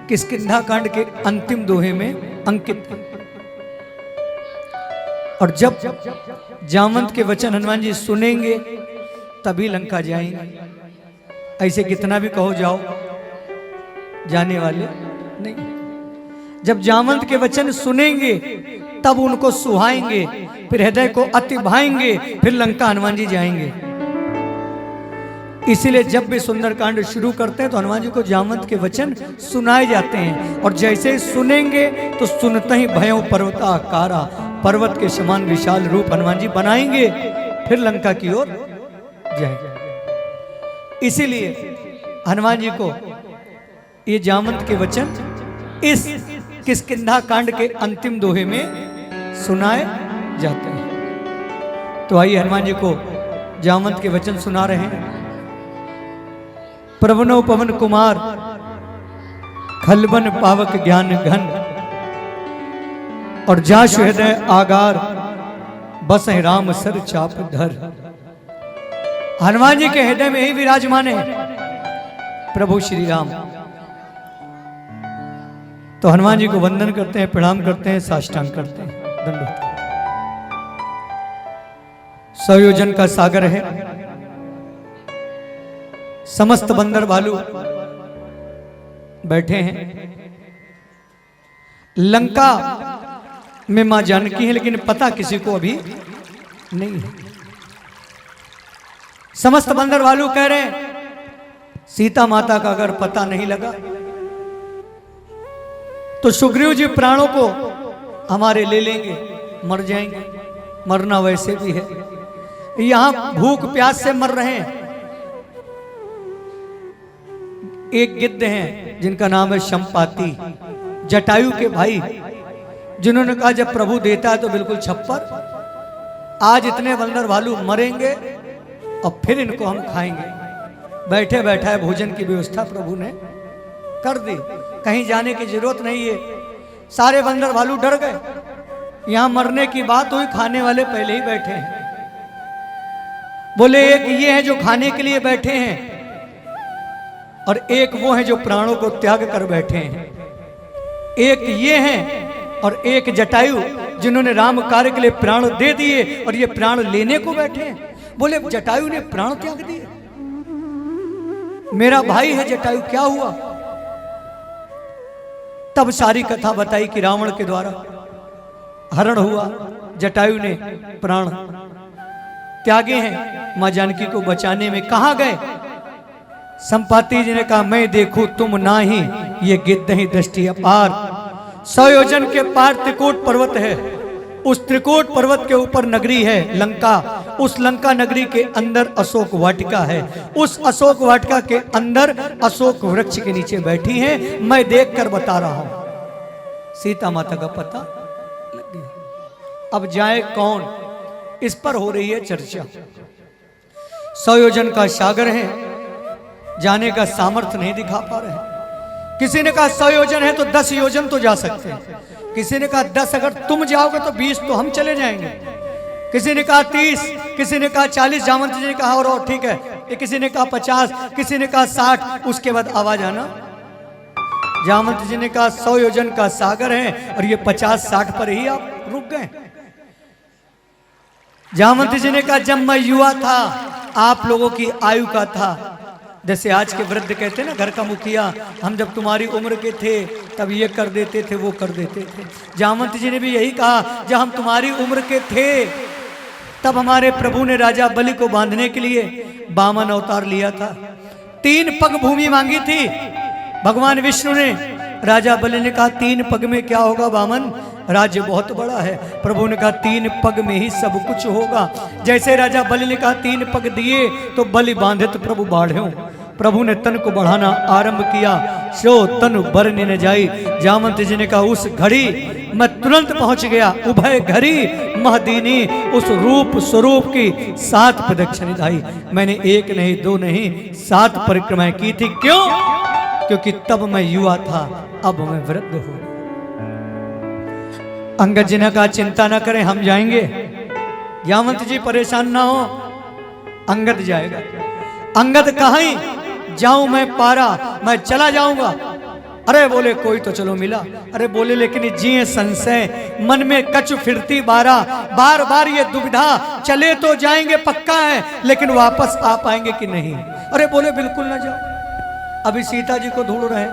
किष्किंधा कांड के अंतिम दोहे में अंकित है। और जब जामवंत के वचन हनुमान जी सुनेंगे तभी लंका जाएंगे। ऐसे कितना भी कहो जाओ, जाने वाले नहीं। जब जामवंत के वचन सुनेंगे तब उनको सुहाएंगे, फिर हृदय को अति भाएंगे, फिर लंका हनुमान जी जाएंगे। इसीलिए जब भी सुंदरकांड शुरू करते हैं तो हनुमान जी को जामवंत के वचन सुनाए जाते हैं। और जैसे ही सुनेंगे तो सुनते ही भयों पर्वताकारा, पर्वत के समान विशाल रूप हनुमान जी बनाएंगे, फिर लंका की ओर जाएंगे। इसीलिए हनुमान जी को ये जामवंत के वचन इस किष्किंधा कांड के अंतिम दोहे में सुनाए जाते हैं। तो आइए हनुमान जी को जामवंत के वचन सुना रहे हैं। प्रवनो पवन कुमार खलबन पावक ज्ञान घन, और जाशु हृदय आगार बस है राम सर चाप धर। हनुमान जी के हृदय में ही विराजमान है प्रभु श्री राम। तो हनुमान जी को वंदन करते हैं, प्रणाम करते हैं, साष्टांग करते हैं, दंडवत। संयोजन का सागर है, समस्त बंदर भालू बैठे हैं। लंका में मां जानकी है, लेकिन पता किसी को अभी नहीं है। समस्त बंदर भालू कह रहे हैं सीता माता का अगर पता नहीं लगा तो सुग्रीव जी प्राणों को हमारे ले लेंगे, मर जाएंगे। मरना वैसे भी है, यहां भूख प्यास से मर रहे हैं। एक गिद्ध हैं जिनका नाम है शंपाति, जटायु के भाई, जिन्होंने कहा जब प्रभु देता है तो बिल्कुल छप्पर। आज इतने बंदर भालू मरेंगे और फिर इनको हम खाएंगे। बैठे बैठा भोजन की व्यवस्था प्रभु ने कर दी, कहीं जाने की जरूरत नहीं है। सारे बंदर भालू डर गए, यहां मरने की बात हुई, खाने वाले पहले ही बैठे हैं। बोले एक ये है जो खाने के लिए बैठे हैं और एक वो है जो प्राणों को त्याग कर बैठे हैं। एक ये हैं और एक जटायु जिन्होंने राम कार्य के लिए प्राण दे दिए और ये प्राण लेने को बैठे हैं। बोले जटायु ने प्राण त्याग दिए, मेरा भाई है जटायु, क्या हुआ? तब सारी कथा बताई कि रावण के द्वारा हरण हुआ, जटायु ने प्राण त्यागे हैं मां जानकी को बचाने में। कहां गए? संपाति जी ने कहा मैं देखूं तुम नाही, ये गिद्ध ही दृष्टि अपार। 100 योजन के पार त्रिकूट पर्वत है, उस त्रिकूट पर्वत के ऊपर नगरी है लंका। उस लंका नगरी के अंदर अशोक वाटिका है, उस अशोक वाटिका के अंदर अशोक वृक्ष के नीचे बैठी हैं। मैं देखकर बता रहा हूं, सीता माता का पता लग गया। अब जाए कौन, इस पर हो रही है चर्चा। 100 योजन का सागर है, जाने का सामर्थ्य नहीं दिखा पा रहे हैं। किसी ने कहा 100 योजन है तो 10 योजन तो जा सकते हैं, किसी ने कहा 10, अगर तुम जाओगे तो 20 तो हम चले जाएंगे, किसी ने कहा 30, किसी ने कहा 40, जामवंत जी ने कहा और ठीक है, किसी ने कहा 50, किसी ने कहा 60। उसके बाद आवाज आना, जामवंत जी ने कहा 100 योजन का सागर है और ये 50-60 पर ही आप रुक गए। जामवंत जी ने कहा जब मैं युवा था, आप लोगों की आयु का था, जैसे आज के वृद्ध कहते हैं ना घर का मुखिया, हम जब तुम्हारी उम्र के थे तब ये कर देते थे, वो कर देते थे। जामवंत जी ने भी यही कहा, जब हम तुम्हारी उम्र के थे तब हमारे प्रभु ने राजा बलि को बांधने के लिए वामन अवतार लिया था। 3 पग भूमि मांगी थी भगवान विष्णु ने। राजा बलि ने कहा 3 पग में क्या होगा वामन, राज्य बहुत बड़ा है। प्रभु ने कहा 3 पग में ही सब कुछ होगा। जैसे राजा बलि ने कहा 3 पग दिए तो बलि बांधे तो प्रभु बाढ़े। प्रभु ने तन को बढ़ाना आरंभ किया, सो तन बरने न जाई। जामवंत जी ने कहा उस घड़ी मैं तुरंत पहुंच गया, उभय घड़ी महदीनी, उस रूप स्वरूप की 7 प्रदक्षिण धाई। मैंने 1 नहीं 2 नहीं 7 परिक्रमाएं की थी। क्यों? क्योंकि तब मैं युवा था, अब मैं वृद्ध हूं। अंगद जी ने कहा चिंता ना करें, हम जाएंगे। जामवंत जी परेशान ना हो, अंगद जाएगा। अंगद कहीं जाऊं मैं पारा, मैं चला जाऊंगा, अरे बोले कोई तो चलो मिला। अरे बोले लेकिन जिए संशय, मन में कछु फिरती बार बार ये दुविधा, चले तो जाएंगे पक्का है, लेकिन वापस आ पाएंगे कि नहीं। अरे बोले बिल्कुल ना जाओ, अभी सीता जी को ढूंढ रहे,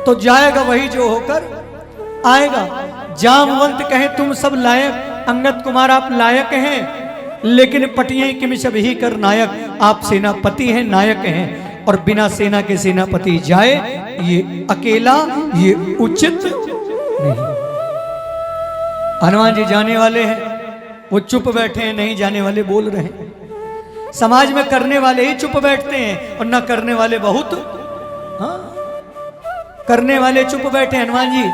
तो जाएगा वही जो होकर आएगा। जामवंत कहे तुम सब लायक, अंगद कुमार आप लायक हैं, लेकिन पटिए किम सब ही कर नायक, आप सेनापति हैं, नायक हैं, और बिना सेना के सेनापति जाए ये अकेला, ये उचित नहीं। हनुमान जी जाने वाले हैं, वो चुप बैठे हैं, नहीं जाने वाले बोल रहे हैं। समाज में करने वाले ही चुप बैठते हैं और न करने वाले बहुत, हाँ करने वाले चुप बैठे। हनुमान जी,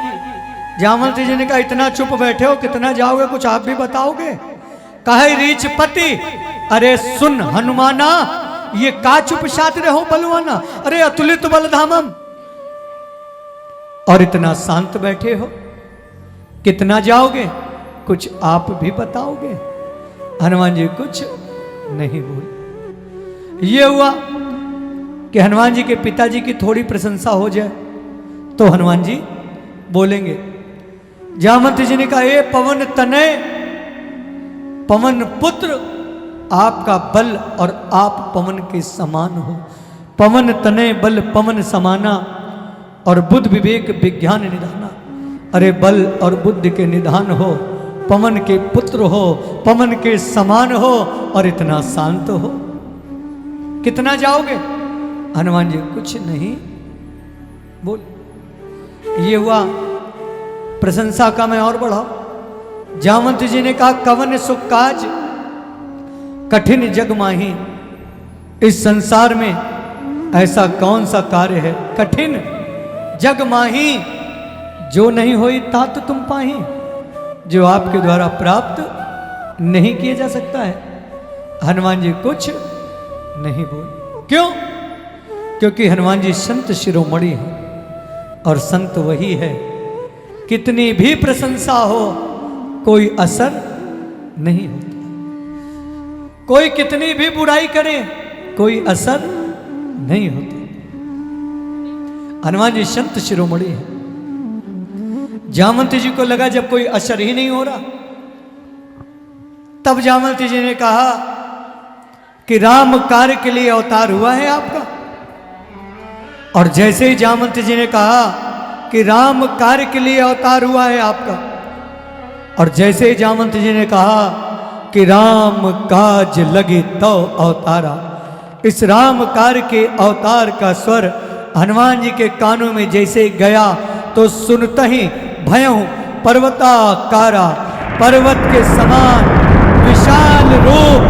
जामवंत जी ने कहा इतना चुप बैठे हो, कितना जाओगे, कुछ आप भी बताओगे। कहे रीछ पति, अरे सुन हनुमाना, ये का चुप शातिर हो बलवाना, अरे अतुलित बलधामम, और इतना शांत बैठे हो, कितना जाओगे, कुछ आप भी बताओगे। हनुमान जी कुछ नहीं बोले। ये हुआ कि हनुमान जी के पिताजी की थोड़ी प्रशंसा हो जाए तो हनुमान जी बोलेंगे। जामवंत जी ने कहा ए पवन तनय, पवन पुत्र, आपका बल और आप पवन के समान हो। पवन तनय बल पवन समाना, और बुद्ध विवेक विज्ञान निधाना। अरे बल और बुद्धि के निधान हो, पवन के पुत्र हो, पवन के समान हो, और इतना शांत हो, कितना जाओगे। हनुमान जी कुछ नहीं बोल। ये हुआ, प्रशंसा का मैं और बढ़ाओ। जामवंत जी ने कहा कवन सुख काज कठिन जग माही, इस संसार में ऐसा कौन सा कार्य है कठिन जग माही, जो नहीं होई तात तुम पाही, जो आपके द्वारा प्राप्त नहीं किया जा सकता है। हनुमान जी कुछ नहीं बोले। क्यों? क्योंकि हनुमान जी संत शिरोमणि हैं, और संत वही है, कितनी भी प्रशंसा हो कोई असर नहीं होता, कोई कितनी भी बुराई करे कोई असर नहीं होता। हनुमान जी संत शिरोमणि है। जामवंत जी को लगा जब कोई असर ही नहीं हो रहा, तब जामवंत जी ने कहा कि राम कार्य के लिए अवतार हुआ है आपका। और जैसे ही जामवंत जी ने कहा कि राम कार्य के लिए अवतार हुआ है आपका, और जैसे ही जामवंत जी ने कहा कि राम काज लगे तो अवतारा, इस राम कार्य के अवतार का स्वर हनुमान जी के कानों में जैसे गया तो सुनता ही भयं पर्वताकारा, पर्वत के समान विशाल रूप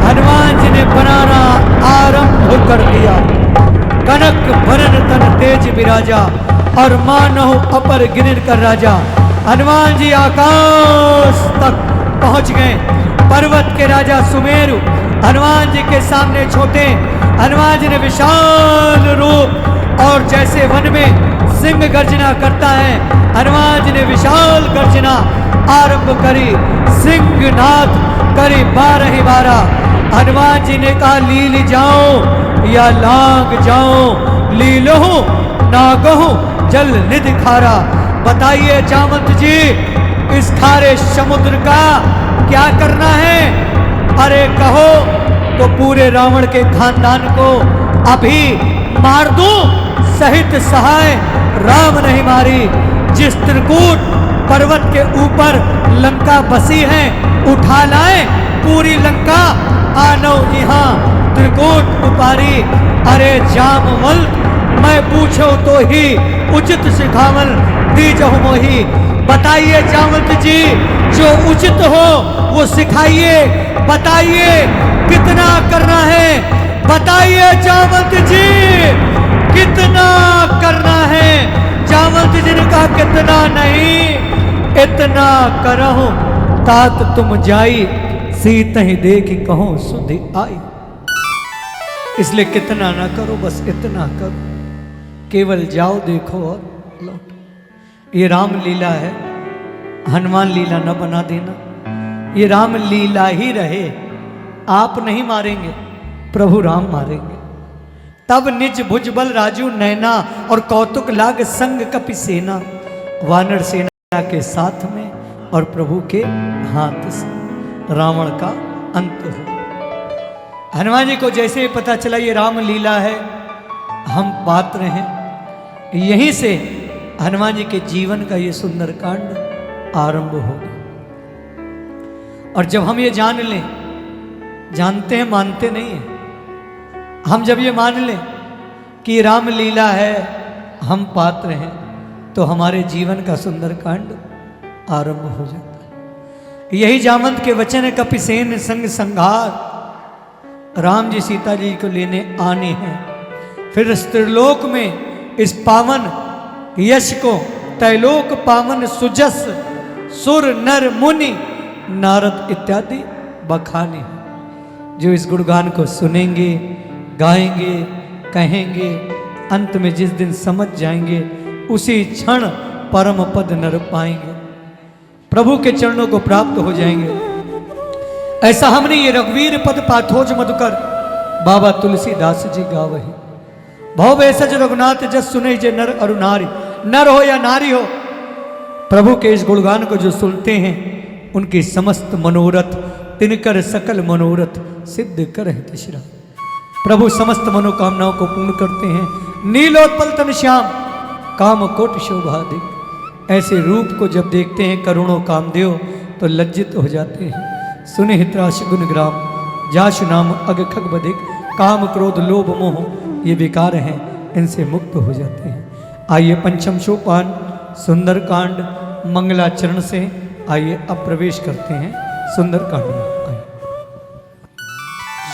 हनुमान जी ने बनाना आरंभ कर दिया। कनक भरन तन तेज विराजा, और मानव अपर गिरिर कर राजा। हनुमान जी आकाश तक पहुंच गए। पर्वत के राजा सुमेरु हनुमान जी के सामने छोटे, हनुमान जी ने विशाल रूप, और जैसे वन में सिंह गर्जना करता है, हनुमान जी ने विशाल गर्जना आरंभ करी। सिंहनाद करी 12 हनुमान जी ने कहा लील जाओ या लांग जाओ, लीलहु नागहु जल निधि खारा। बताइए जामवंत जी, इस खारे समुद्र का क्या करना है? अरे कहो तो पूरे रावण के खानदान को अभी मार दूं, सहित सहाय राम नहीं मारी। जिस त्रिकूट पर्वत के ऊपर लंका बसी है, उठा लाए पूरी लंका, आनो यहाँ त्रिकूट उपारी। अरे जामवंत, मैं पूछो तो ही उचित सिखावल दीजहु मोही। बताइए जामवंत जी, जो उचित हो वो सिखाइए। बताइए कितना करना है, बताइए जामवंत जी कितना करना है। जामवंत जी ने कहा कितना नहीं, इतना करहु तात तुम जाई, सीत ही देख कहो सुधि आई। इसलिए कितना ना करो, बस इतना करो, केवल जाओ देखो और लौट। ये राम लीला है, हनुमान लीला न बना देना। ये राम लीला ही रहे, आप नहीं मारेंगे, प्रभु राम मारेंगे। तब निज भुजबल राजू नैना और कौतुक लाग संग कपि सेना, वानर सेना के साथ में और प्रभु के हाथ से रावण का अंत हो। हनुमान जी को जैसे ही पता चला ये राम लीला है, हम पात्र हैं, यहीं से हनुमान जी के जीवन का ये सुंदर कांड आरंभ हो गया। और जब हम ये जान लें, जानते हैं मानते नहीं हैं, हम जब ये मान लें कि राम लीला है, हम पात्र हैं, तो हमारे जीवन का सुंदर कांड आरंभ हो जाता है। यही जामंत के वचन है, कपिसेन संग संघार, राम जी सीता जी को लेने आने हैं। फिर त्रिलोक में इस पावन यश को त्रैलोक पावन सुजस सुर नर मुनि नारद इत्यादि बखाने, जो इस गुणगान को सुनेंगे, गाएंगे, कहेंगे, अंत में जिस दिन समझ जाएंगे उसी क्षण परम पद नर पाएंगे, प्रभु के चरणों को प्राप्त हो जाएंगे। ऐसा हमने ये रघुवीर पद पाथोज मधुकर बाबा तुलसीदास जी गावही। भव भेषज रघुनाथ जस सुने जे नर अरु नारी, नर हो या नारी हो, प्रभु के इस गुणगान को जो सुनते हैं उनकी समस्त मनोरथ तिनकर सकल मनोरथ सिद्ध करहि तिसरा। प्रभु समस्त मनोकामनाओं को पूर्ण करते हैं। नीलोत्पल तन श्याम काम कोट शोभाधिक, ऐसे रूप को जब देखते हैं करुणों कामदेव तो लज्जित हो जाते हैं। सुने हित्राश गुण ग्राम जाशु नाम अग खग बधिक, काम क्रोध लोभ मोह ये विकार हैं, इनसे मुक्त हो जाते हैं। आइए पंचम सोपान सुंदर कांड मंगलाचरण से आइए अब प्रवेश करते हैं सुंदर कांड में। आइए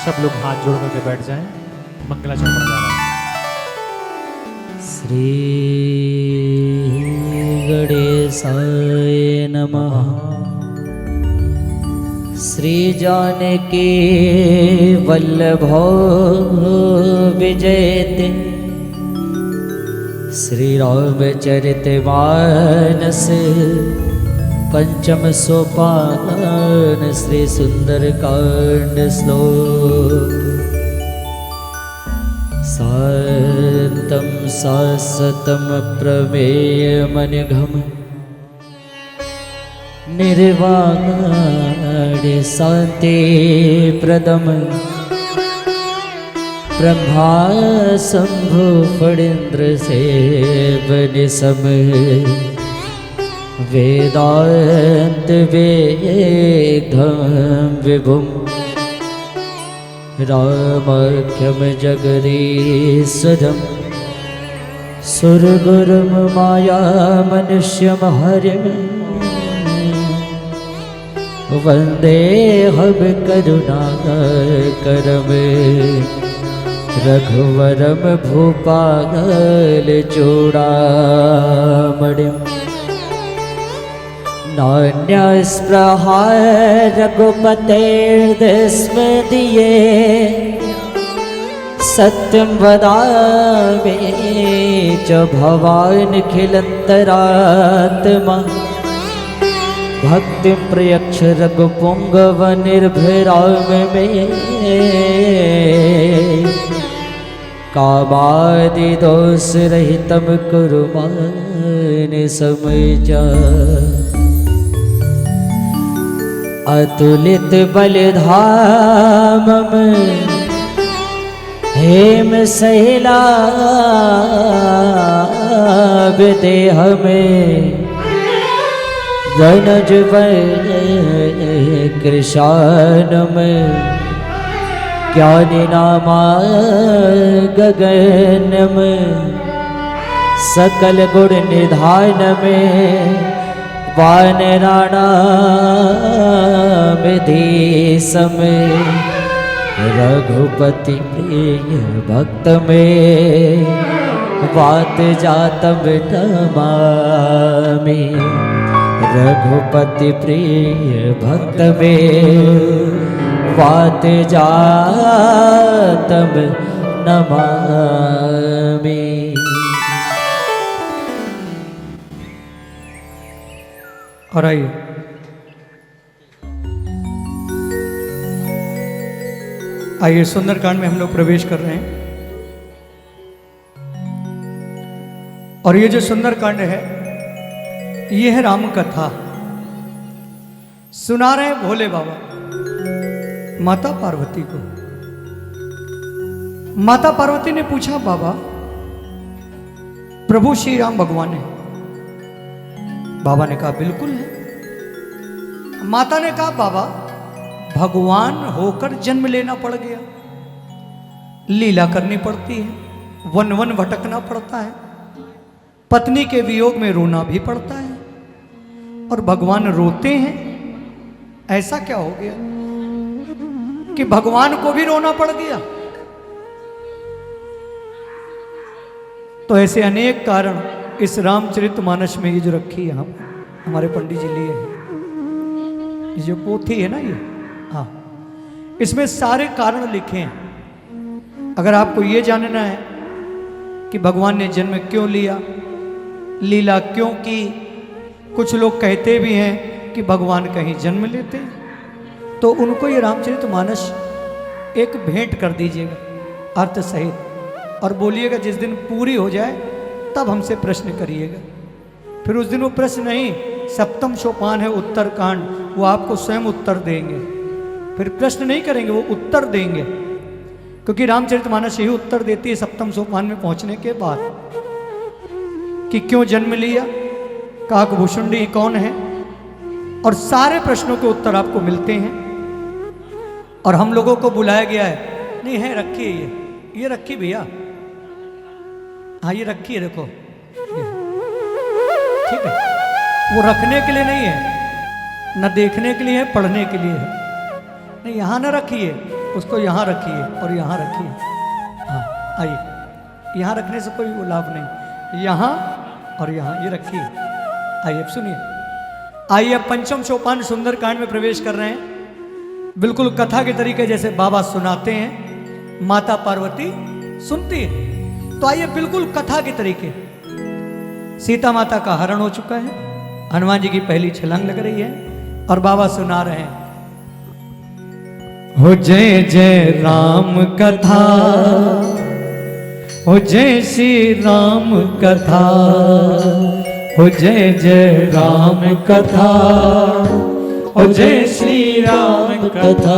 सब लोग हाथ जोड़ करके बैठ जाएं, मंगलाचरण पढ़ा जा रहा है। श्री गणेशाय नमः। श्री जानकी वल्लभो विजयते, श्री रामचरित मानस पंचम सोपान, श्री सुंदर कांड श्लोक। शांतं शाश्वतं प्रमेयमनिघं, निर्वाणे शांति प्रदम, ब्रह्मा शंभु फणीन्द्र सेवन सम, वेदांत वेदम विभुम, रामाख्यम जगदीश्वरम, सुरगुरुम माया मनुष्यम हरिम, वंदे हम करुणाकरम, रघुवरम भूपाल चूड़ामणिम। नान्यस्पृहा रघुपतेर्दस्मदीये, सत्यं वदामि च भवानखिलन्तरात्मा, भक्तिं प्रयच्छ रघुपुंगव निर्भराम मे, कामादिदोष रहितं कुरु मान समजा। अतुलित बलधामम हेम सैलाभ देह में, वनज कृशानम ज्ञानी नामा गगनम, सकल गुण निधान में वानराणाम धीसम, रघुपति प्रिय भक्त में वात जातम नमामि, रघुपति प्रिय भक्त में वात जातम नमामि। और आइए आइए सुंदरकांड में हम लोग प्रवेश कर रहे हैं। और ये जो सुंदर कांड है ये है राम कथा। सुना रहे हैं भोले बाबा माता पार्वती को। माता पार्वती ने पूछा, बाबा प्रभु श्री राम भगवान है? बाबा ने कहा बिल्कुल है। माता ने कहा, बाबा भगवान होकर जन्म लेना पड़ गया, लीला करनी पड़ती है, वन वन भटकना पड़ता है, पत्नी के वियोग में रोना भी पड़ता है, और भगवान रोते हैं। ऐसा क्या हो गया कि भगवान को भी रोना पड़ गया? तो ऐसे अनेक कारण इस रामचरितमानस में ये जो रखी है हमारे पंडित जी लिए है, ये जो पोथी है ना ये, हाँ, इसमें सारे कारण लिखे हैं। अगर आपको ये जानना है कि भगवान ने जन्म क्यों लिया, लीला क्यों की, कुछ लोग कहते भी हैं कि भगवान कहीं जन्म लेते हैं, तो उनको ये रामचरितमानस एक भेंट कर दीजिएगा अर्थ सहित, और बोलिएगा जिस दिन पूरी हो जाए तब हमसे प्रश्न करिएगा। फिर उस दिन वो प्रश्न नहीं, सप्तम सोपान है उत्तरकांड, वो आपको स्वयं उत्तर देंगे। फिर प्रश्न नहीं करेंगे, वो उत्तर देंगे, क्योंकि रामचरितमानस यही उत्तर देती है सप्तम सोपान में पहुंचने के बाद कि क्यों जन्म लिया, काकभूषुंडी कौन है, और सारे प्रश्नों के उत्तर आपको मिलते हैं। और हम लोगों को बुलाया गया है, नहीं है, रखिए ये रखी भैया, हाँ ये रखिए, देखो ठीक है, वो रखने के लिए नहीं है, न देखने के लिए है, पढ़ने के लिए है। नहीं, यहाँ न रखिए, उसको यहाँ रखिए और यहाँ रखिए। हाँ आइए, यहाँ रखने से कोई लाभ नहीं, यहाँ और यहाँ ये रखिए। आइए अब सुनिए, आइए अब पंचम सोपान सुंदरकांड में प्रवेश कर रहे हैं। बिल्कुल कथा के तरीके जैसे बाबा सुनाते हैं, माता पार्वती सुनती है। तो आइए बिल्कुल कथा के तरीके। सीता माता का हरण हो चुका है, हनुमान जी की पहली छलांग लग रही है, और बाबा सुना रहे हैं, हो जय जय राम कथा, हो जय श्री राम कथा, हो जय जय राम कथा, हो जय श्री राम कथा।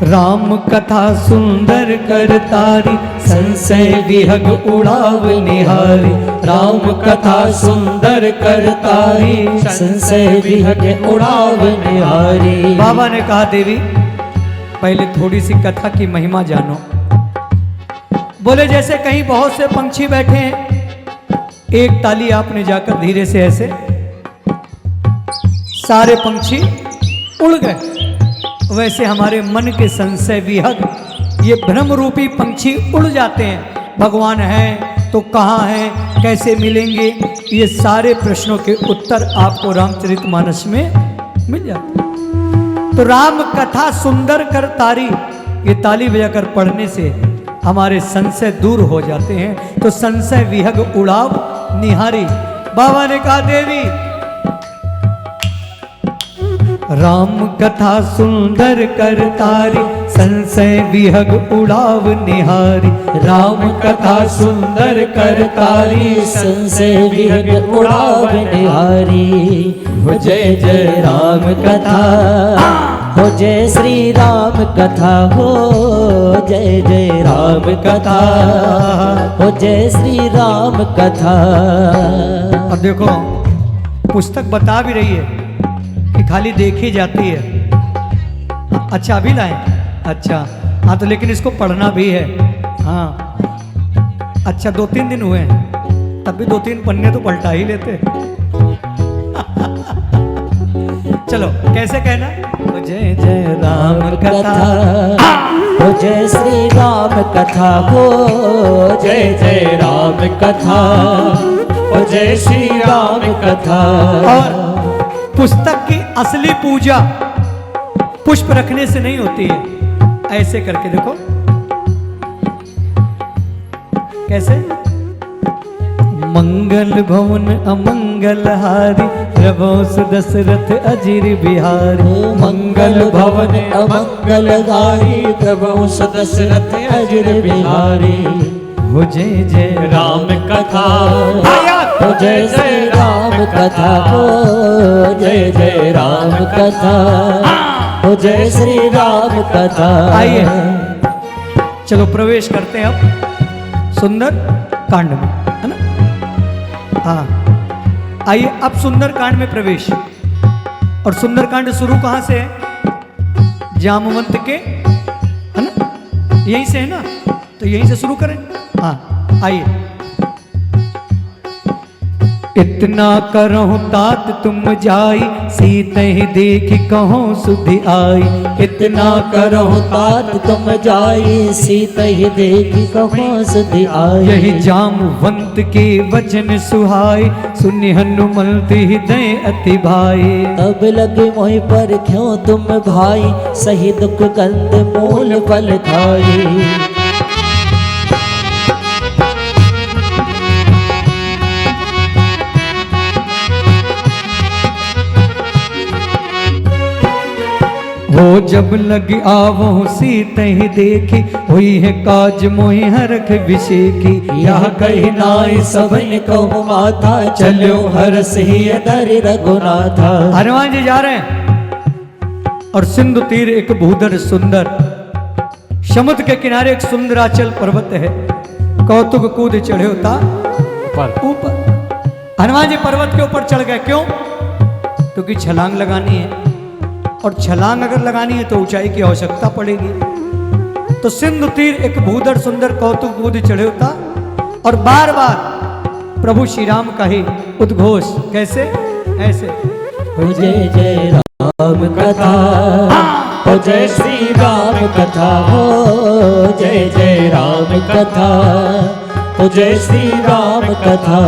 राम कथा सुंदर कर तारी, संशय विहग उड़ाव निहारी। राम कथा सुंदर कर तारी, संशय विहग उड़ाव निहारी। बाबा ने कहा, देवी पहले थोड़ी सी कथा की महिमा जानो। बोले जैसे कहीं बहुत से पंछी बैठे हैं, एक ताली आपने जाकर धीरे से ऐसे, सारे पंछी उड़ गए, वैसे हमारे मन के संशय विहग, ये भ्रम रूपी पंछी उड़ जाते हैं। भगवान है तो कहाँ है, कैसे मिलेंगे, ये सारे प्रश्नों के उत्तर आपको रामचरितमानस में मिल जाते हैं। तो राम कथा सुंदर कर तारी, ये ताली बजाकर पढ़ने से हमारे संशय दूर हो जाते हैं। तो संशय विहग उड़ाव निहारी। बाबा ने कहा, देवी राम कथा सुंदर कर तारी, संशय विहग उड़ाव निहारी। राम कथा सुंदर कर तारी, संशय विहग उड़ाव निहारी। हो जय जय राम कथा, हो जय श्री राम कथा, हो जय जय राम कथा, हो जय श्री राम कथा। अब देखो पुस्तक बता भी रही है कि खाली देखी जाती है। अच्छा अभी लाए, अच्छा हाँ, तो लेकिन इसको पढ़ना भी है। हाँ अच्छा 2-3 दिन हुए हैं, तब भी 2-3 पन्ने तो पलटा ही लेते। चलो कैसे कहना, जय जय राम कथा, हो जय श्री राम कथा, हो जय जय राम कथा, हो जय श्री राम कथा। और पुस्तक की असली पूजा पुष्प रखने से नहीं होती है, ऐसे करके देखो कैसे, मंगल भवन अमंगल हारी, प्रभो सुदशरथ अजीर बिहारी, मंगल भवन अमंगल हारी, प्रभु सुदशरथ अजर बिहारी। हो जय जय राम कथा, हो जय जय राम कथा, हो जय जय राम कथा, हो जय श्री राम कथा। आइए चलो प्रवेश करते हैं अब सुंदर कांड में, है ना। हाँ आइए अब सुंदर कांड में प्रवेश। और सुंदर कांड शुरू कहां से है, जामवंत के, है ना, यहीं से है ना, तो यहीं से शुरू करें। हाँ आइए, इतना करहु तात तुम जाई, सीते ही देखी कहो सुधि आई, इतना करहु तात तुम जाई, सीत ही देखी कहो सुधि आई। यही जामवंत के वचन सुहाई, सुनि हनुमंत हृदय अति भाई। तब लगे मोहि पर क्यों तुम भाई, सही दुख कंद मूल फल खाई। हो जब लगी आवहु सीत ही देखी, हुई है काज मोहि हरख विषेखी। यह कही नाई सबन को माथा, चलो हर सही दर रघुनाथा। हनुमान जी जा रहे हैं और सिंधु तीर एक भूधर सुंदर, समुद्र के किनारे एक सुंदराचल पर्वत है, कौतुक कूद चढ़े होता ऊपर। हनुमान जी पर्वत के ऊपर चढ़ गए, क्यों, क्योंकि छलांग लगानी है, और छलांग अगर लगानी है तो ऊंचाई की आवश्यकता पड़ेगी। तो सिंधु तीर एक भूधर सुंदर कौतुक कूद चढ़े होता, और बार बार प्रभु श्री राम का ही उद्घोष, कैसे, ऐसे, हो जय जय राम कथा, हो जय श्री राम कथा, हो जय जय राम कथा, हो जय श्री राम कथा।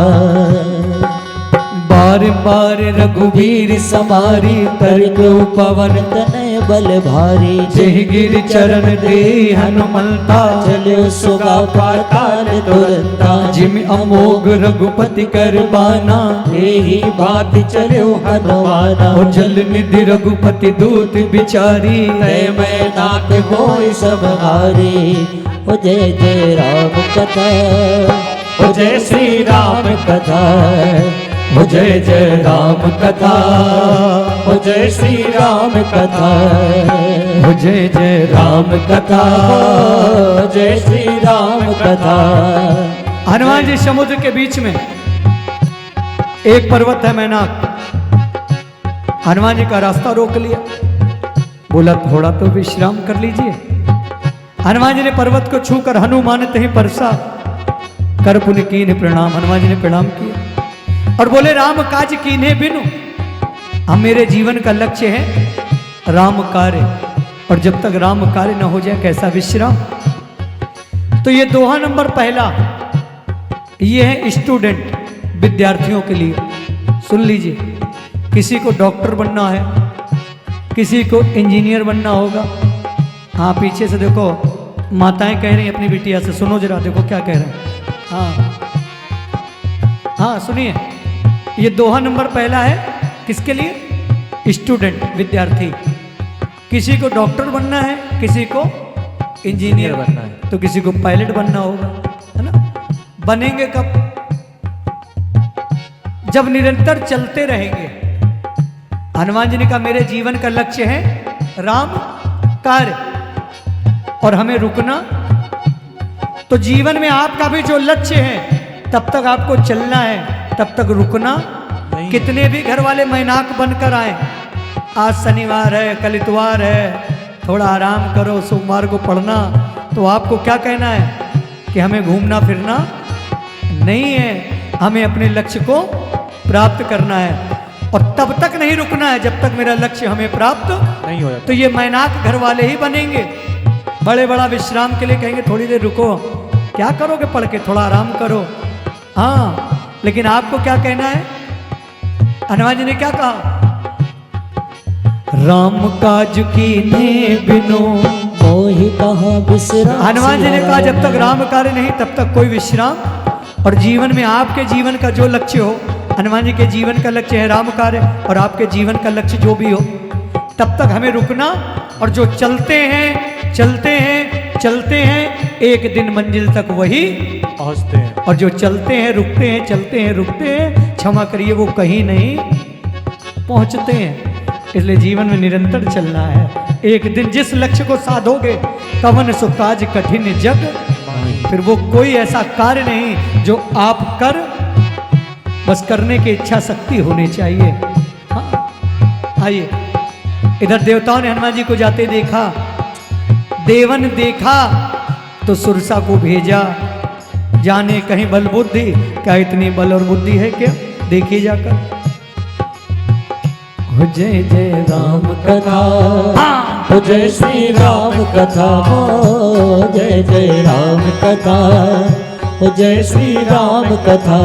बार बार रघुवीर समारी, तर्क पवन तनय बल भारी। जय गिर चरण दे हनुमंता, चलो सुगा पाताल तुरंता। जिम अमोघ रघुपति कर बाना, यही बात चलो हनुमाना। और जल निधि रघुपति दूत बिचारी, तय मैं नाथ होय सब हारी। हो जय जय राम कथा, हो जय श्री राम कथा, हो जय जय राम कथा, हो जय श्री राम कथा, हो जय जय राम कथा, हो जय श्री राम कथा। हनुमान जी समुद्र के बीच में एक पर्वत है मैनाक, हनुमान जी का रास्ता रोक लिया, बोला थोड़ा तो विश्राम कर लीजिए। हनुमान जी ने पर्वत को छूकर हनुमान ते ही परसा, कर पुनि कीन्ह प्रणाम। हनुमान जी ने प्रणाम किया और बोले राम काज कीन्हे बिनु, हम मेरे जीवन का लक्ष्य है राम कार्य, और जब तक राम कार्य न हो जाए कैसा विश्राम। तो ये दोहा नंबर पहला, ये है स्टूडेंट, विद्यार्थियों के लिए। सुन लीजिए, किसी को डॉक्टर बनना है, किसी को इंजीनियर बनना होगा। हाँ पीछे से देखो माताएं कह रही हैं अपनी बिटिया से, सुनो जरा, देखो क्या कह रहे हैं। हाँ हाँ सुनिए, ये दोहा नंबर पहला है किसके लिए, स्टूडेंट, विद्यार्थी। किसी को डॉक्टर बनना है, किसी को इंजीनियर बनना है, तो किसी को पायलट बनना होगा, है ना। बनेंगे कब, जब निरंतर चलते रहेंगे। हनुमान जी ने कहा मेरे जीवन का लक्ष्य है राम कार्य, और हमें रुकना। तो जीवन में आपका भी जो लक्ष्य है तब तक आपको चलना है, तब तक रुकना। कितने भी घर वाले मैनाक बनकर आए, आज शनिवार है, कल इतवार है, थोड़ा आराम करो, सोमवार को पढ़ना, तो आपको क्या कहना है कि हमें घूमना फिरना नहीं है, हमें अपने लक्ष्य को प्राप्त करना है। और तब तक नहीं रुकना है जब तक मेरा लक्ष्य हमें प्राप्त नहीं हो जाता। तो ये मैनाक घर वाले ही बनेंगे। बड़े बड़ा विश्राम के लिए कहेंगे थोड़ी देर रुको, क्या करोगे पढ़ के, थोड़ा आराम करो। हाँ, लेकिन आपको क्या कहना है? हनुमान जी ने क्या कहा? राम काज कीने बिनु मोहि कहाँ विश्राम। हनुमान जी ने कहा जब तक राम कार्य नहीं तब तक कोई विश्राम। और जीवन में आपके जीवन का जो लक्ष्य हो, हनुमान जी के जीवन का लक्ष्य है राम कार्य, और आपके जीवन का लक्ष्य जो भी हो, तब तक हमें रुकना। और जो चलते हैं चलते हैं चलते हैं, एक दिन मंजिल तक वही पहुंचते हैं। और जो चलते हैं रुकते हैं, चलते हैं रुकते हैं, क्षमा करिए, वो कहीं नहीं पहुंचते हैं। इसलिए जीवन में निरंतर चलना है। एक दिन जिस लक्ष्य को साधोगे, कवन सो काज कठिन जग, फिर वो कोई ऐसा कार्य नहीं जो आप कर, बस करने की इच्छा शक्ति होनी चाहिए। हाँ, आइए, इधर देवताओं ने हनुमान जी को जाते देखा, देवन देखा तो सुरसा को भेजा, जाने कहीं बल बुद्धि, क्या इतनी बल और बुद्धि है क्या? देखिए जाकर। हो जय जय राम कथा, हो जय श्री राम कथा, हो जय जय राम कथा, हो जय श्री राम कथा।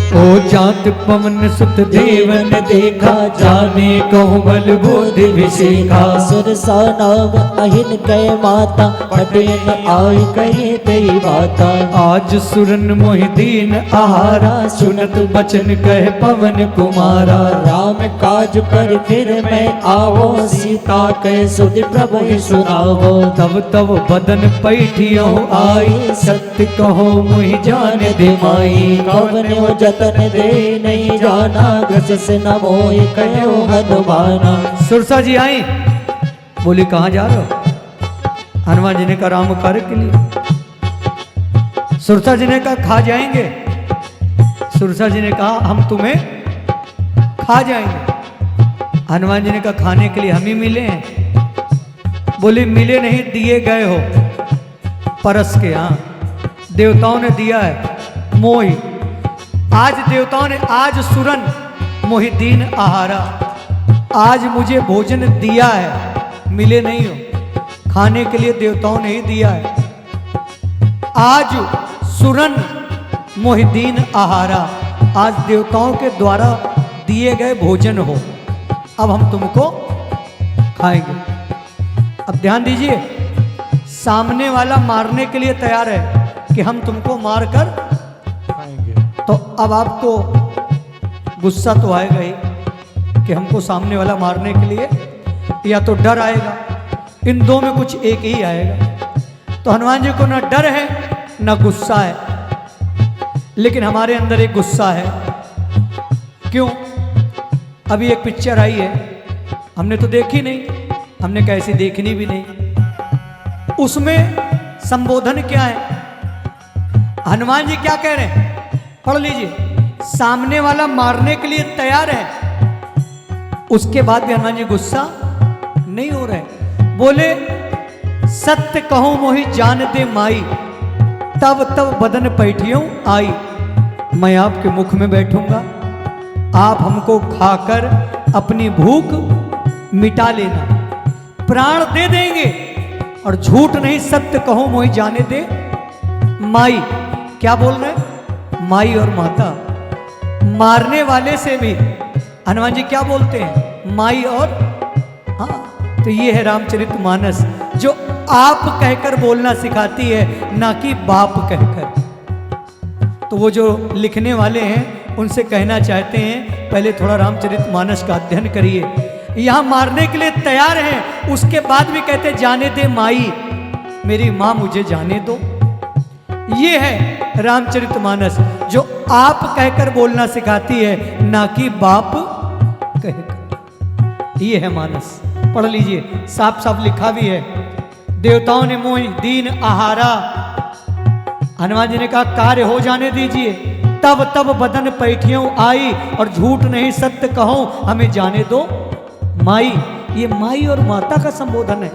ओ जात पवन सुत देवन देखा, जाने कहूँ बल बुद्धि विशेखा। सुरसा नाम अहिन कह माता, पटेन आई कहे तेरी बाता। आज सुरन मोहि दीन आहारा, सुनत बचन कह पवन कुमारा। राम काज पर फिर मैं आवो, सीता कह सुध प्रभु ही सुनावो। तब तब बदन पैठियो आई, सत्य कहो मुहि जान दे माई। कवन जतन दे नहीं जाना, ग्रस से न मोहि कहो हनुमाना। सुरसा जी आई, बोली कहाँ जा रहे हो? हनुमान जी ने कहा राम कार्य के लिए। सुरसा जी ने कहा खा जाएंगे। सुरसा जी ने कहा हम तुम्हें खा जाएंगे। हनुमान जी ने कहा खाने के लिए हम ही मिले हैं। बोले मिले नहीं, दिए गए हो परस के। हाँ, देवताओं ने दिया है मोहि। आज देवताओं ने, आज सुरन मोहि दीन आहारा, आज मुझे भोजन दिया है, मिले नहीं हो, खाने के लिए देवताओं ने ही दिया है। आज सुरन मोहि दीन आहारा, आज देवताओं के द्वारा दिए गए भोजन हो, अब हम तुमको खाएंगे। अब ध्यान दीजिए, सामने वाला मारने के लिए तैयार है कि हम तुमको मार कर खाएंगे। तो अब आपको गुस्सा तो आएगा ही कि हमको सामने वाला मारने के लिए, या तो डर आएगा। इन दो में कुछ एक ही आएगा। तो हनुमान जी को ना डर है ना गुस्सा है, लेकिन हमारे अंदर एक गुस्सा है। क्यों? अभी एक पिक्चर आई है, हमने तो देखी नहीं, हमने कैसी देखनी भी नहीं। उसमें संबोधन क्या है? हनुमान जी क्या कह रहे हैं? पढ़ लीजिए। सामने वाला मारने के लिए तैयार है, उसके बाद भी हनुमान जी गुस्सा नहीं हो रहे। बोले सत्य कहो मोहि जान दे माई, तब तब बदन पैठियों आई। मैं आपके मुख में बैठूंगा, आप हमको खाकर अपनी भूख मिटा लेना, प्राण दे देंगे। और झूठ नहीं, सत्य कहो मोहि जाने दे माई। क्या बोल रहे हैं? माई और माता। मारने वाले से भी हनुमान जी क्या बोलते हैं? माई और। हाँ, तो ये है रामचरितमानस, जो आप कहकर बोलना सिखाती है, ना कि बाप कहकर। तो वो जो लिखने वाले हैं उनसे कहना चाहते हैं पहले थोड़ा रामचरितमानस का अध्ययन करिए। यहाँ मारने के लिए तैयार हैं, उसके बाद भी कहते जाने दे माई, मेरी माँ मुझे जाने दो। ये है रामचरितमानस, जो आप कहकर बोलना सिखाती है, ना कि बाप कहकर। ये है मानस। पढ़ लीजिए, साफ साफ लिखा भी है। देवताओं ने मोहि दीन आहारा, हनुमान जी ने कहा कार्य हो जाने दीजिए। तब तब बदन पैठियों आई, और झूठ नहीं सत्य कहो हमें जाने दो माई। ये माई और माता का संबोधन है,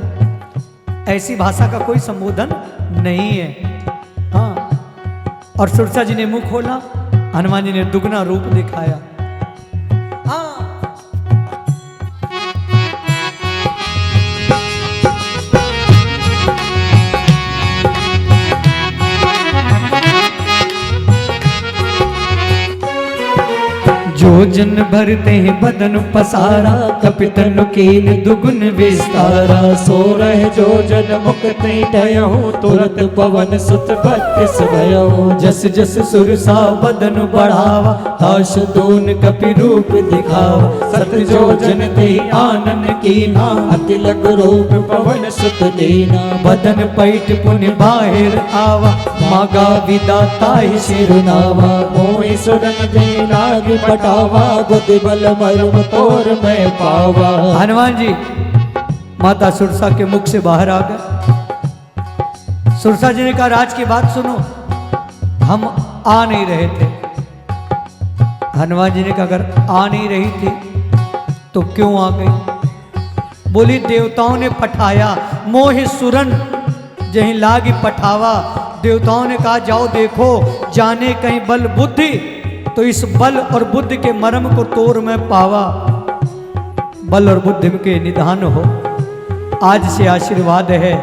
ऐसी भाषा का कोई संबोधन नहीं है। हाँ, और सुरसा जी ने मुंह खोला, हनुमान जी ने दुगना रूप दिखाया। योजन भरते हैं बदन पसारा, कपितन कीन दुगुन विस्तारा। सो रह जो जन मुक्ति टयहूँ, तुरत पवन सुत 32 भयहूँ। जस जस सुरसा बदन बढ़ावा, हाश दून कपि रूप दिखावा। सत जो जन ते आनन कीना, अति लग रूप पवन सुत दीना। बदन पैठ पुन बाहिर आवा, मागा विदाता ही सिरनावा। मोहि सुरन दे लाग पटावा, बुद्धि बल मर्म तोर मैं पावा। हनुमान जी माता सुरसा के मुख से बाहर आ गए। सुरसा जी ने कहा राज की बात सुनो, हम आ नहीं रहे थे। हनुमान जी ने कहा अगर आ नहीं रही थी तो क्यों आ गई? बोली देवताओं ने पठाया, मोहि सुरन जहीं लागी पठावा। देवताओं ने कहा जाओ देखो, जाने कहीं बल बुद्धि, तो इस बल और बुद्धि के मर्म को तोड़ मैं पावा। बल और बुद्धि के निधान हो। आज से आशीर्वाद है,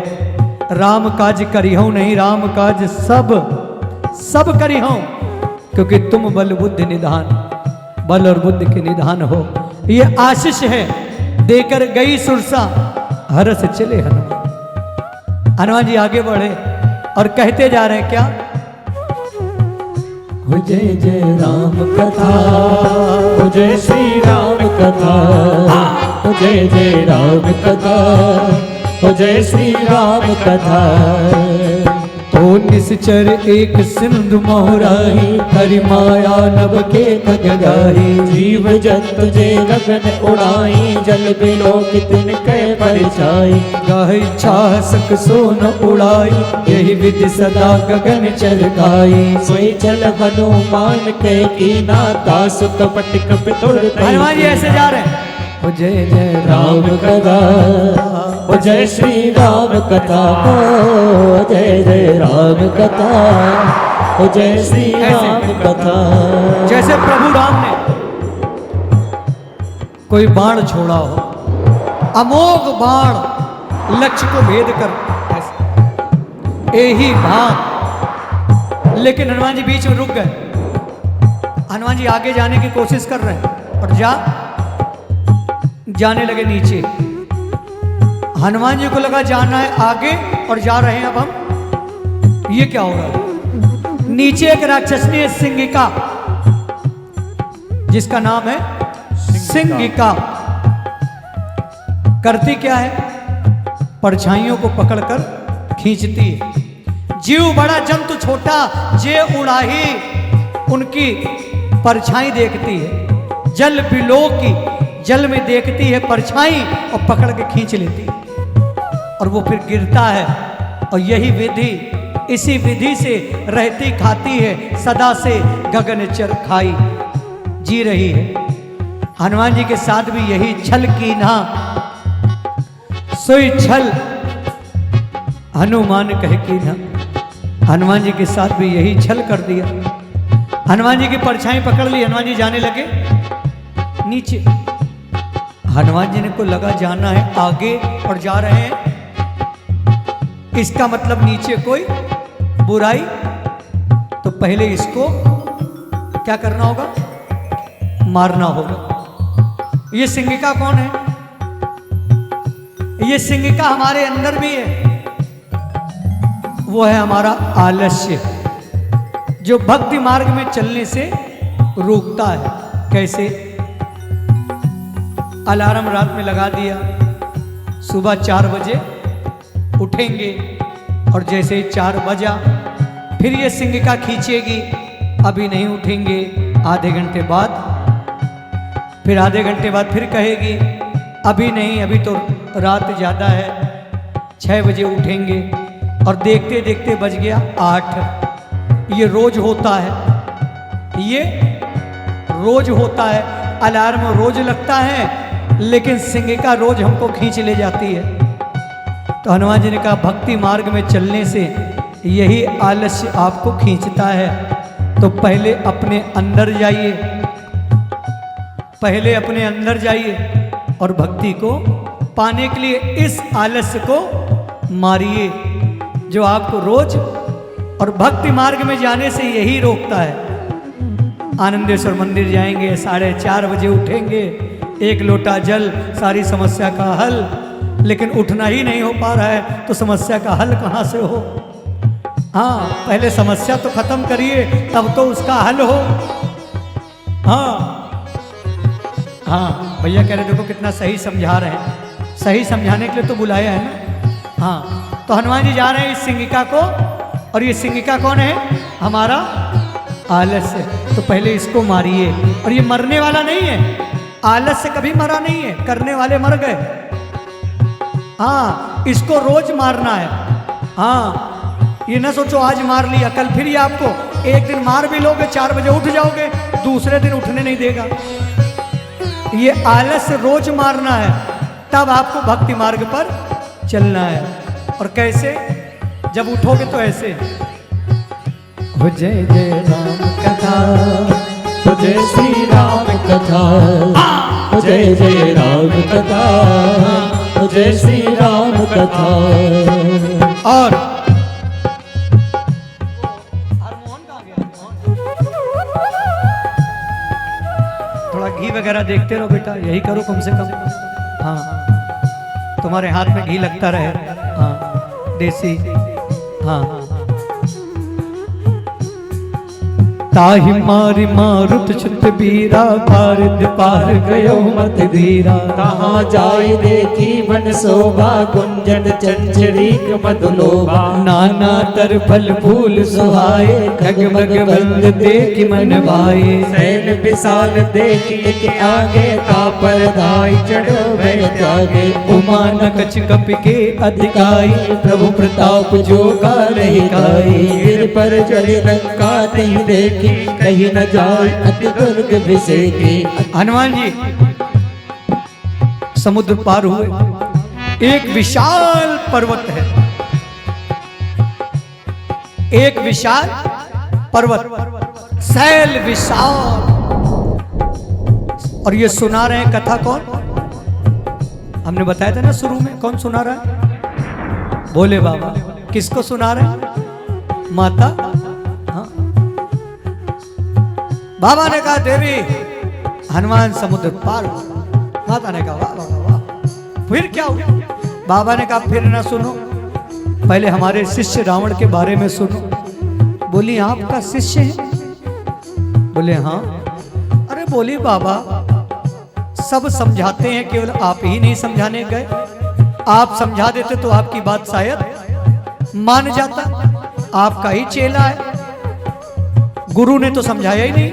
राम काज करिहूं नहीं, राम काज सब करिहूं, क्योंकि तुम बल बुद्धि निधान, बल और बुद्धि के निधान हो। ये आशीष है देकर गई सुरसा, हरस चले हनुमान। हनुमान जी आगे बढ़े और कहते जा रहे हैं क्या? हो जय जय राम कथा, हो जय श्री राम कथा। हो जय जय राम कथा, हो जय श्री राम कथा। तो निश्चर एक सिंधु मोहराही, हरि माया नभ के खग गाही। जीव जंतु जे गगन उड़ाई, जल बिलो कितन कै परछाई। गाही छाह सक सोन उड़ाई, यही विधि सदा गगन चरकाई। सोई चल हनुमान के कीना, तासु कपट कप तोड़। हनुमान जी ऐसे जा रहे हैं, हो जय जय राम कथा, हो जय श्री राम कथा। हो जय जय राम कथा, हो जय श्री राम कथा। जैसे प्रभु राम ने कोई बाण छोड़ा हो, अमोघ बाण लक्ष्य को भेद कर, यही भाग। लेकिन हनुमान जी बीच में रुक गए। हनुमान जी आगे जाने की कोशिश कर रहे हैं और जाने लगे नीचे। हनुमान जी को लगा जाना है आगे और जा रहे हैं अब हम, ये क्या हो रहा है? नीचे एक राक्षसनी है सिंगिका, जिसका नाम है सिंगिका। करती क्या है? परछाइयों को पकड़कर खींचती है। जीव बड़ा जंतु छोटा, जे उड़ाही उनकी परछाई देखती है। जल बिलो की, जल में देखती है परछाई और पकड़ के खींच लेती है, और वो फिर गिरता है। और यही विधि, इसी विधि से रहती खाती है, सदा से गगन चर खाई जी रही है। हनुमान जी के साथ भी यही छल की ना, सोई छल हनुमान कह की ना। हनुमान जी के साथ भी यही छल कर दिया। हनुमान जी की परछाई पकड़ ली, हनुमान जी जाने लगे नीचे। हनुमान जी ने को लगा जाना है आगे और जा रहे हैं, इसका मतलब नीचे कोई बुराई, तो पहले इसको क्या करना होगा? मारना होगा। ये सिंगिका कौन है? ये सिंगिका हमारे अंदर भी है। वो है हमारा आलस्य, जो भक्ति मार्ग में चलने से रोकता है। कैसे? अलार्म रात में लगा दिया, सुबह 4 बजे उठेंगे, और जैसे ही 4 बजा फिर ये सिंगिका खींचेगी, अभी नहीं उठेंगे। आधे घंटे बाद, फिर आधे घंटे बाद फिर कहेगी अभी नहीं, अभी तो रात ज़्यादा है, 6 बजे उठेंगे। और देखते देखते बज गया 8। ये रोज होता है, ये रोज होता है। अलार्म रोज लगता है, लेकिन सिंगिका रोज हमको खींच ले जाती है। तो हनुमान जी ने कहा भक्ति मार्ग में चलने से यही आलस्य आपको खींचता है, तो पहले अपने अंदर जाइए, पहले अपने अंदर जाइए और भक्ति को पाने के लिए इस आलस्य को मारिए, जो आपको रोज और भक्ति मार्ग में जाने से यही रोकता है। आनंदेश्वर मंदिर जाएंगे, 4:30 बजे उठेंगे, 1 लोटा जल, सारी समस्या का हल। लेकिन उठना ही नहीं हो पा रहा है तो समस्या का हल कहाँ से हो? हाँ, पहले समस्या तो खत्म करिए, तब तो उसका हल हो। हाँ हाँ, भैया कह रहे देखो कितना सही समझा रहे हैं, सही समझाने के लिए तो बुलाया है ना। हाँ, तो हनुमान जी जा रहे हैं इस सिंगिका को, और ये सिंगिका कौन है? हमारा आलस्य। तो पहले इसको मारिए, और ये मरने वाला नहीं है, आलस्य कभी मरा नहीं है, करने वाले मर गए। हाँ, इसको रोज मारना है। हाँ, ये ना सोचो आज मार लिया, कल फिर ये आपको एक दिन मार भी लोगे, 4 बजे उठ जाओगे, दूसरे दिन उठने नहीं देगा। ये आलस्य रोज मारना है, तब आपको भक्ति मार्ग पर चलना है। और कैसे? जब उठोगे तो ऐसे, हो जय जय राम कथा, हो जय श्री राम कथा, हो जय जय राम कथा, हो जय श्री राम कथा। और थोड़ा घी वगैरह देखते रहो बेटा, यही करो कम से कम। हाँ, तुम्हारे हाथ में घी लगता रहे। हाँ, देसी। हाँ, ताहि मारि मारुत छुत बीरा, पारद पार गयो मत धीरा। कहाँ जाय देखी मन शोभा, कुंजन चंचरीक मधुलोभा। नाना तर फल फूल सुहाए, खग मग बंद देख मन भाए। सैन विशाल देख के आगे, कापर धाय चढ़ो भय त्यागे। उमा न कछ कपि के अधिकाई, प्रभु प्रताप जो कालहि काई। गिर पर चढ़ी लंका नहीं देखी, कहीं न जाए अति दुर्ग विषेकी। हनुमान जी समुद्र पार हुए, एक विशाल पर्वत है, एक विशाल पर्वत, शैल विशाल। और ये सुना रहे हैं कथा कौन? हमने बताया था ना शुरू में, कौन सुना रहा है? भोले बाबा। किसको सुना रहे हैं? माता। हाँ, बाबा ने कहा देवी हनुमान समुद्र पार हो। माता ने कहा वाह वाह वाह। फिर क्या हुआ? बाबा ने कहा फिर ना सुनो, पहले हमारे शिष्य रावण के बारे में सुनो। बोली आपका शिष्य है? बोले हाँ। अरे बोली बाबा सब समझाते हैं, केवल आप ही नहीं समझाने गए। आप समझा देते तो आपकी बात शायद मान जाता। आपका ही चेला है, गुरु ने तो समझाया ही नहीं।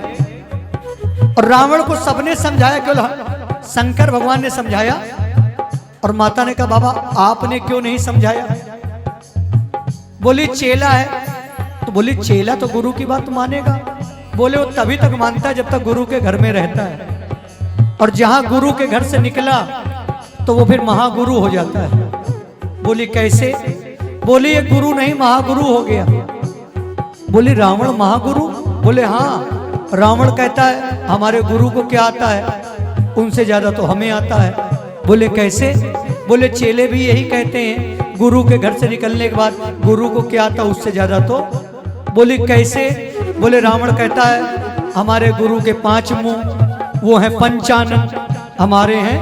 और रावण को सबने समझाया, केवल शंकर भगवान ने समझाया। और माता ने कहा बाबा आपने क्यों नहीं समझाया? बोली चेला है। तो बोली चेला तो गुरु की बात मानेगा। बोले वो तभी तक मानता है जब तक गुरु के घर में रहता है, और जहां गुरु के घर से निकला तो वो फिर महागुरु हो जाता है। बोली कैसे? बोली ये गुरु नहीं महागुरु हो गया। बोली रावण महागुरु? बोले हाँ, रावण कहता है हमारे गुरु को क्या आता है, उनसे ज्यादा तो हमें आता है। बोले कैसे? बोले चेले भी यही कहते हैं, गुरु के घर से निकलने के बाद गुरु को क्या आता उससे ज्यादा तो। बोली कैसे? बोले रावण कहता है हमारे गुरु के 5 मुंह, वो है पंचानन, हमारे हैं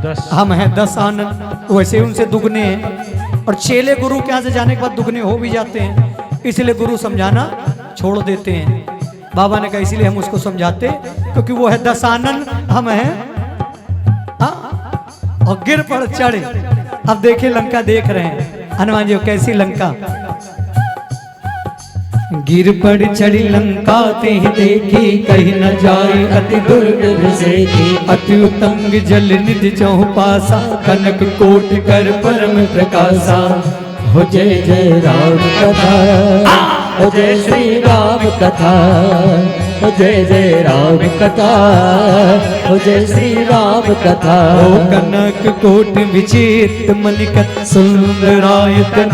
10। हम हैं 10 आनंद, वैसे उनसे दुगने हैं। और चेले गुरु के यहाँ से जाने के बाद दुगने हो भी जाते हैं, इसलिए गुरु समझाना छोड़ देते हैं। बाबा ने कहा इसीलिए हम उसको समझाते, क्योंकि वो है 10 आनंद, हम हैं। और गिर पड़ चढ़े। अब देखिए लंका देख रहे हैं हनुमान जी कैसी लंका। गिर पड़ चढ़ी लंका ते देखी, कहीं न जाए अति दुर्ग विषेकी। अति उतंग जल निधि चौपासा, कनक कोट कर परम प्रकाशा। हो जय जय राम कथा, हो जय श्री राम कथा, हो जय जय राम कथा, हो जय श्री राम कथा। ओ कनक कोट विचित मनिकत सुंदरायतन।